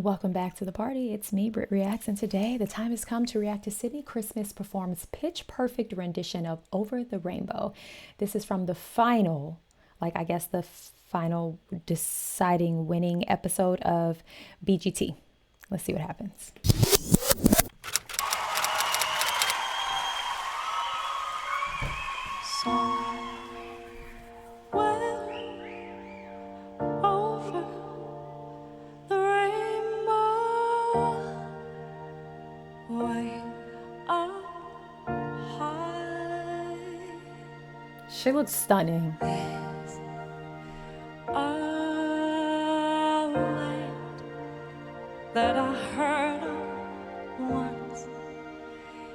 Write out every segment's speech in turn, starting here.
Welcome back to the party. It's me, BrittReacts, and today the time has come to react to Sydnie Christmas perform's pitch perfect rendition of Over the Rainbow. This is from the final, the final deciding winning episode of BGT. Let's see what happens. She looks stunning. That I heard of once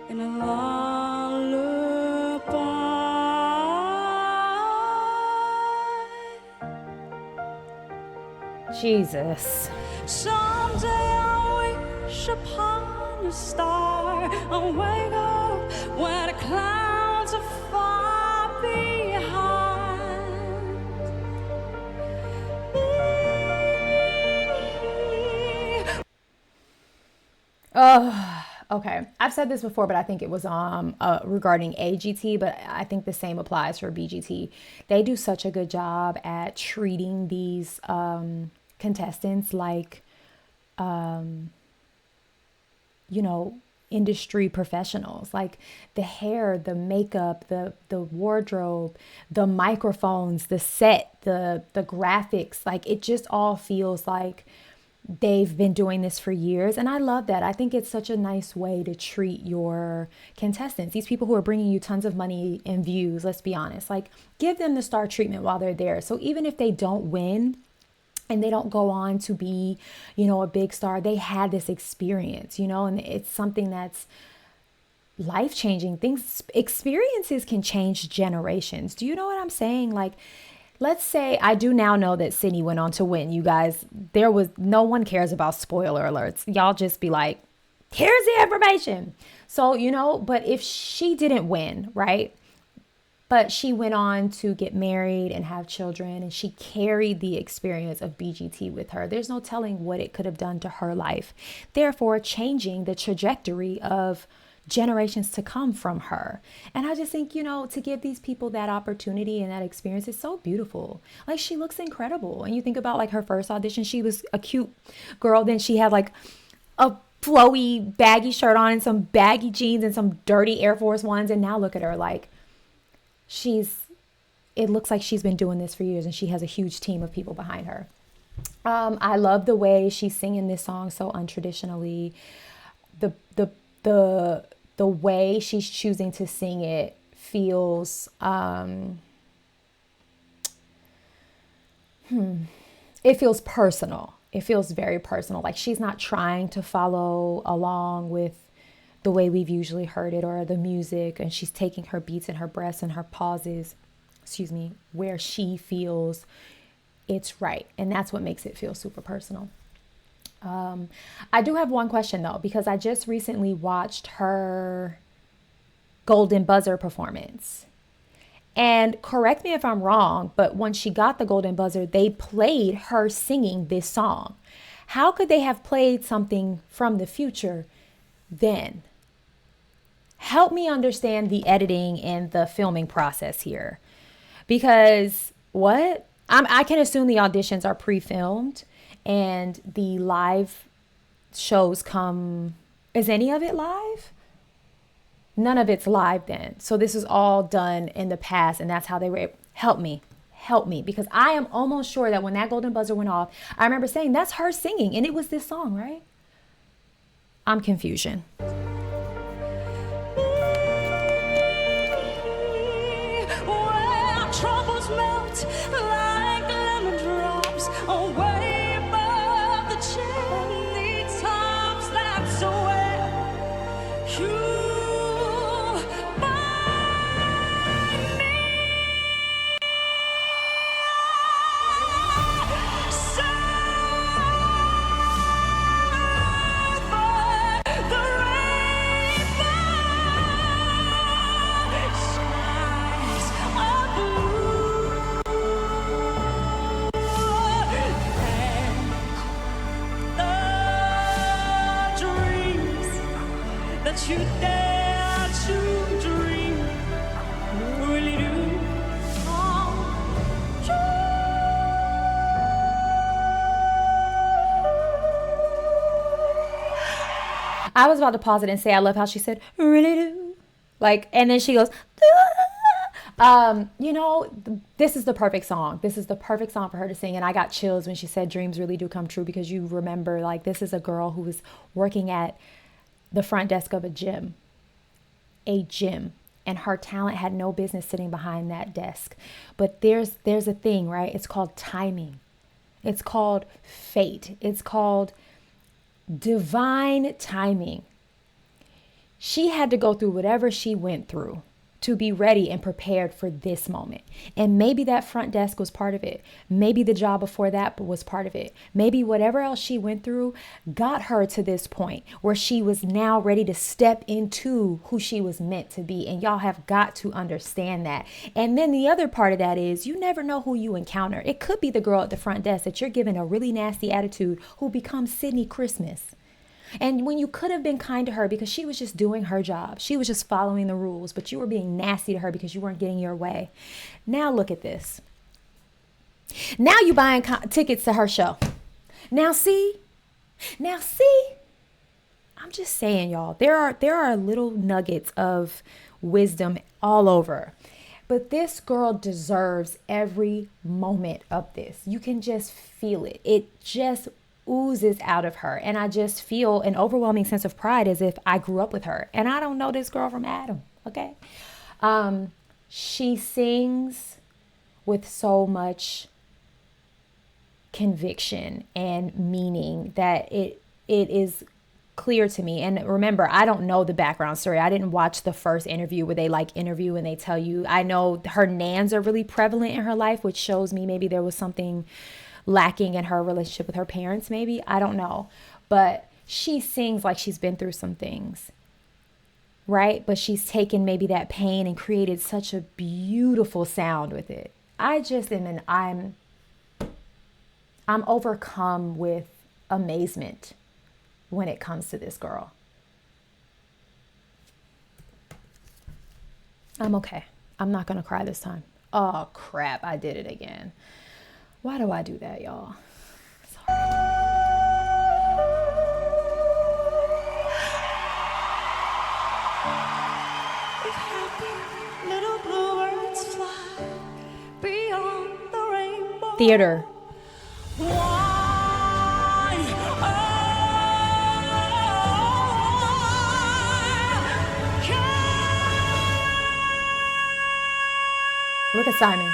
in a lullaby. Jesus. Someday I wish upon a star and wake up where the clouds are far behind. Okay. I've said this before, but I think it was regarding AGT, but I think the same applies for BGT. They do such a good job at treating these contestants like, industry professionals. Like the hair, the makeup, the wardrobe, the microphones, the set, the graphics. Like it just all feels like they've been doing this for years. And I love that. I think it's such a nice way to treat your contestants. These people who are bringing you tons of money and views, let's be honest, like give them the star treatment while they're there. So even if they don't win and they don't go on to be, a big star, they had this experience, and it's something that's life-changing. Experiences can change generations. Do you know what I'm saying? Like, let's say I do now know that Sydnie went on to win. You guys, no one cares about spoiler alerts. Y'all just be like, here's the information. So, but if she didn't win, right? But she went on to get married and have children, and she carried the experience of BGT with her. There's no telling what it could have done to her life, therefore changing the trajectory of generations to come from her. And I just think, to give these people that opportunity and that experience is so beautiful. Like she looks incredible. And you think about like her first audition, she was a cute girl. Then she had like a flowy baggy shirt on and some baggy jeans and some dirty Air Force Ones. And now look at her, like it looks like she's been doing this for years and she has a huge team of people behind her. I love the way she's singing this song so untraditionally. The way she's choosing to sing it feels, it feels personal. It feels very personal. Like she's not trying to follow along with the way we've usually heard it or the music. And she's taking her beats and her breaths and her pauses, where she feels it's right. And that's what makes it feel super personal. I do have one question though, because I just recently watched her Golden Buzzer performance. And correct me if I'm wrong, but when she got the Golden Buzzer, they played her singing this song. How could they have played something from the future then? Help me understand the editing and the filming process here. Because I can assume the auditions are pre-filmed and the live shows is any of it live? None of it's live then. So this is all done in the past and that's how they were. Help me, because I am almost sure that when that Golden Buzzer went off, I remember saying that's her singing and it was this song, right? I'm confusion. Troubles melt like lemon drops away above the chimney tops. That's where you find me. Over the rainbow, skies are blue. that you dare to dream really do come true. I was about to pause it and say, I love how she said, really do. Like, and then she goes, you know, this is the perfect song. This is the perfect song for her to sing. And I got chills when she said dreams really do come true, because you remember, like, this is a girl who was working at the front desk of a gym, and her talent had no business sitting behind that desk. But there's a thing, right? It's called timing. It's called fate. It's called divine timing. She had to go through whatever she went through to be ready and prepared for this moment. And maybe that front desk was part of it. Maybe the job before that was part of it. Maybe whatever else she went through got her to this point where she was now ready to step into who she was meant to be. And y'all have got to understand that. And then the other part of that is, you never know who you encounter. It could be the girl at the front desk that you're giving a really nasty attitude who becomes Sydnie Christmas. And when you could have been kind to her because she was just doing her job, she was just following the rules, but you were being nasty to her because you weren't getting your way. Now look at this. Now you buying tickets to her show. Now see, I'm just saying, y'all, there are little nuggets of wisdom all over. But this girl deserves every moment of this. You can just feel it. It just oozes out of her. And I just feel an overwhelming sense of pride as if I grew up with her. And I don't know this girl from Adam, okay? She sings with so much conviction and meaning that it is clear to me. And remember, I don't know the background story. I didn't watch the first interview where they interview and they tell you. I know her nans are really prevalent in her life, which shows me maybe there was something lacking in her relationship with her parents, maybe. I don't know. But she sings like she's been through some things, right? But she's taken maybe that pain and created such a beautiful sound with it. I just am I'm overcome with amazement when it comes to this girl. I'm okay. I'm not going to cry this time. Oh, crap. I did it again. Why do I do that, y'all? Sorry. If happy little bluebirds fly beyond the rainbow. Theater. Look at Simon.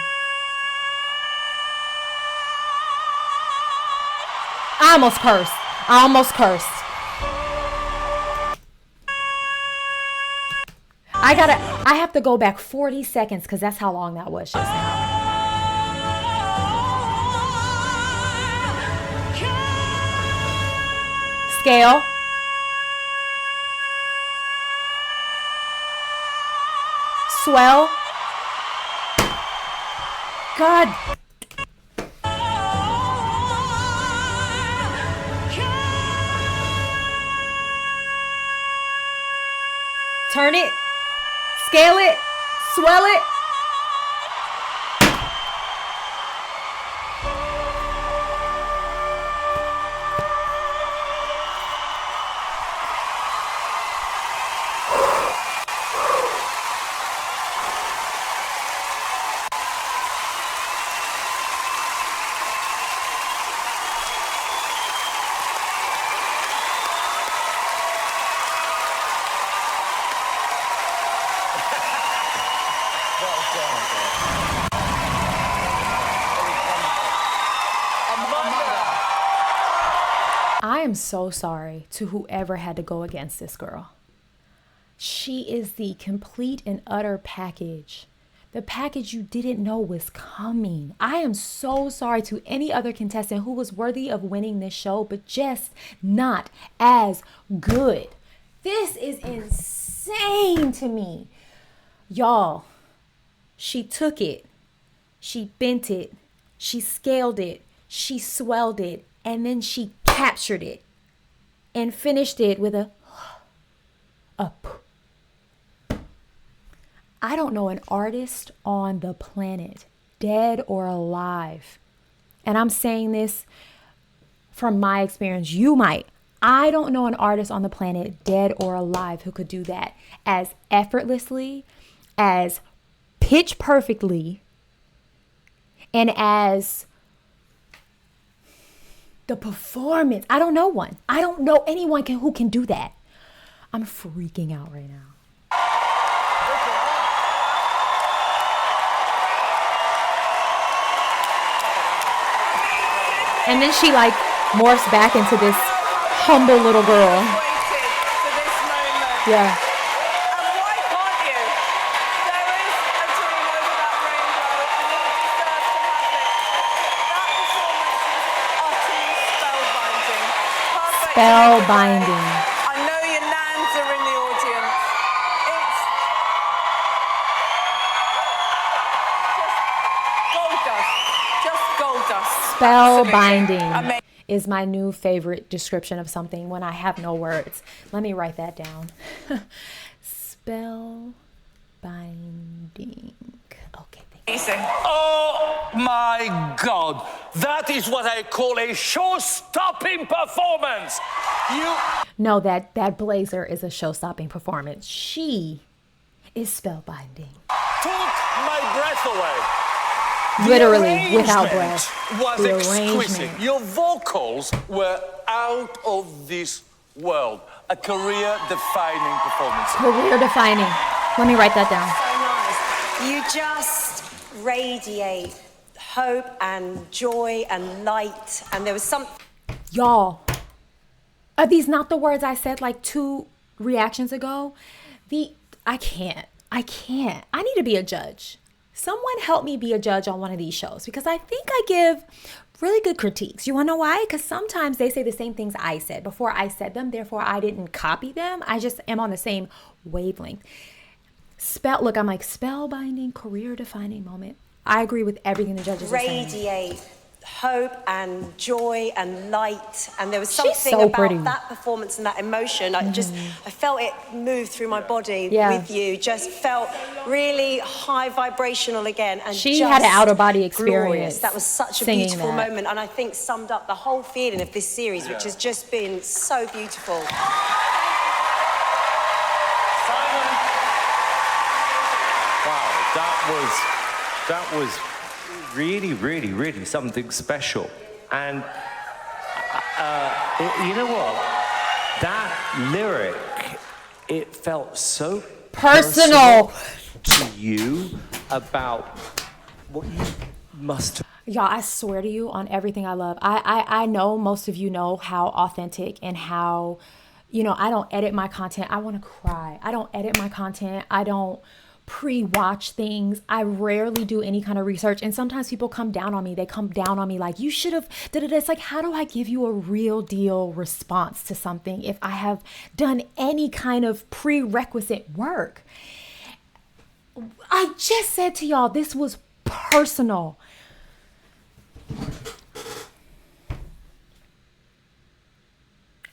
I almost cursed. I have to go back 40 seconds because that's how long that was just now. Scale. Swell. God. Turn it, scale it, swell it. I am so sorry to whoever had to go against this girl. She is the complete and utter package. The package you didn't know was coming. I am so sorry to any other contestant who was worthy of winning this show, but just not as good. This is insane to me. Y'all, she took it, she bent it, she scaled it, she swelled it, and then she captured it and finished it with a I don't know an artist on the planet, dead or alive. And I'm saying this from my experience. You might. I don't know an artist on the planet, dead or alive, who could do that as effortlessly, as pitch perfectly, and as the performance. I don't know one. I don't know anyone who can do that. I'm freaking out right now. And then she like morphs back into this humble little girl. Yeah. Spellbinding. I know your nans are in the audience. It's just gold dust. Spellbinding is my new favorite description of something when I have no words. Let me write that down. Spellbinding. Okay. Oh my God, that is what I call a show-stopping performance. No, that blazer is a show-stopping performance. She is spellbinding. Took my breath away. Literally, without breath. Was The exquisite. arrangement. Your vocals were out of this world. A career-defining performance. Career-defining. Let me write that down. So nice. You just radiate hope and joy and light, and there was something. Y'all, are these not the words I said like 2 reactions ago? I can't. I need to be a judge. Someone help me be a judge on one of these shows, because I think I give really good critiques. You want to know why? Because sometimes they say the same things I said before I said them. Therefore, I didn't copy them. I just am on the same wavelength. Look, I'm like spellbinding, career-defining moment. I agree with everything the judges are saying. Radiate hope and joy and light, and there was She's something so about pretty. that performance and that emotion. I felt it move through my body Yeah. with you. Just felt really high vibrational again, and She just had an out-of-body glorious. experience That was such a singing beautiful that. moment, and I think summed up the whole feeling of this series, which has just been so beautiful. That was really, really, really something special. And you know what? That lyric, it felt so Personal to you about what you must have. Y'all, I swear to you on everything I love. I know most of you know how authentic and how, I don't edit my content. I want to cry. I don't edit my content. I don't pre-watch things. I rarely do any kind of research. And sometimes people come down on me. They come down on me like, you should have did it. It's like, how do I give you a real deal response to something if I have done any kind of prerequisite work? I just said to y'all, this was personal.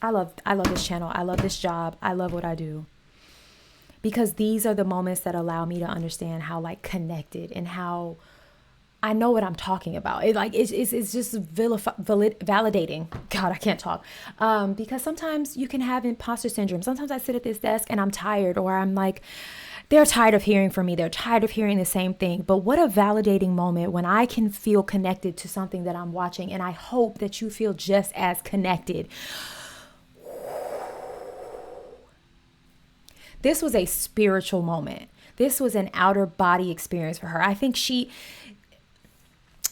I love this channel. I love this job. I love what I do. Because these are the moments that allow me to understand how connected and how I know what I'm talking about. It's just validating. God, I can't talk. Because sometimes you can have imposter syndrome. Sometimes I sit at this desk and I'm tired, or I'm like, they're tired of hearing from me. They're tired of hearing the same thing. But what a validating moment when I can feel connected to something that I'm watching. And I hope that you feel just as connected. This was a spiritual moment. This was an outer body experience for her. I think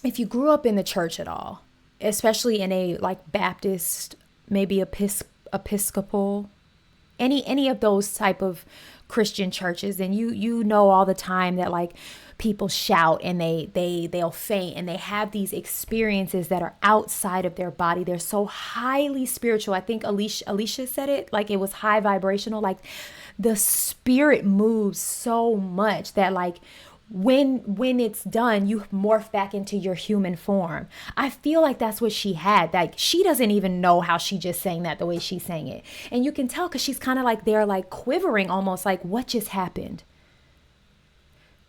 if you grew up in the church at all, especially in a Baptist, maybe Episcopal, any of those type of Christian churches, then you know all the time that people shout and they'll faint and they have these experiences that are outside of their body. They're so highly spiritual. I think Alicia said it, it was high vibrational. The spirit moves so much that when it's done, you morph back into your human form. I feel like that's what she had. She doesn't even know how she just sang that the way she sang it. And you can tell because she's kind of there, quivering almost, what just happened?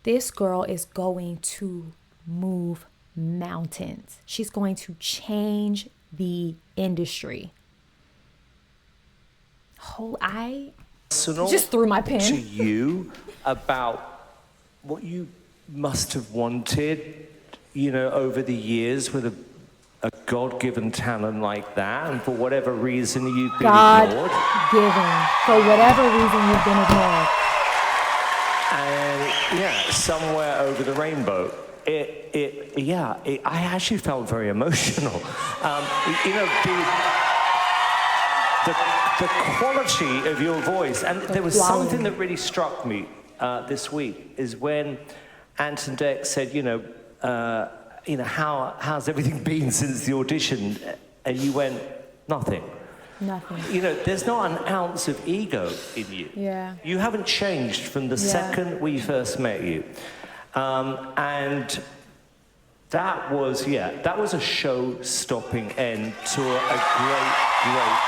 This girl is going to move mountains. She's going to change the industry. I just threw my pen. To you about what you must have wanted, you know, over the years with a God-given talent like that, and for whatever reason you've been ignored. God-given. For whatever reason you've been ignored. And yeah, somewhere over the rainbow. I actually felt very emotional. You know, the quality of your voice, and there was something that really struck me this week, is when Anton Deck said, you know, how's everything been since the audition? And you went, nothing. Nothing. You know, there's not an ounce of ego in you. Yeah. You haven't changed from the second we first met you. And that was a show-stopping end to a great night.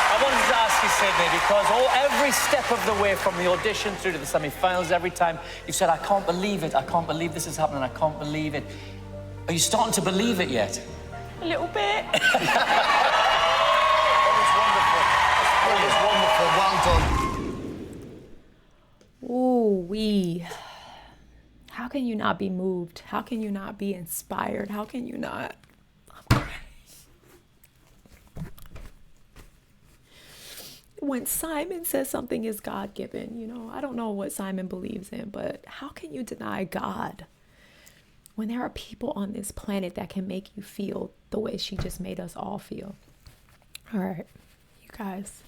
I wanted to ask you, Sydnie, because every step of the way from the audition through to the semi-finals, every time you said, I can't believe it, I can't believe this is happening, I can't believe it. Are you starting to believe it yet? A little bit. That was wonderful. Well done. Ooh-wee. How can you not be moved? How can you not be inspired? How can you not? When Simon says something is God-given, you know, I don't know what Simon believes in, but how can you deny God when there are people on this planet that can make you feel the way she just made us all feel? All right, you guys,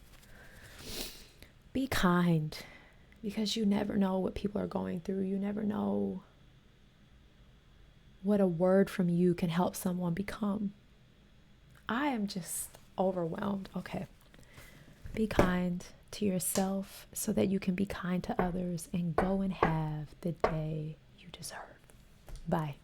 be kind, because you never know what people are going through. You never know what a word from you can help someone become. I am just overwhelmed. Okay. Be kind to yourself so that you can be kind to others, and go and have the day you deserve. Bye.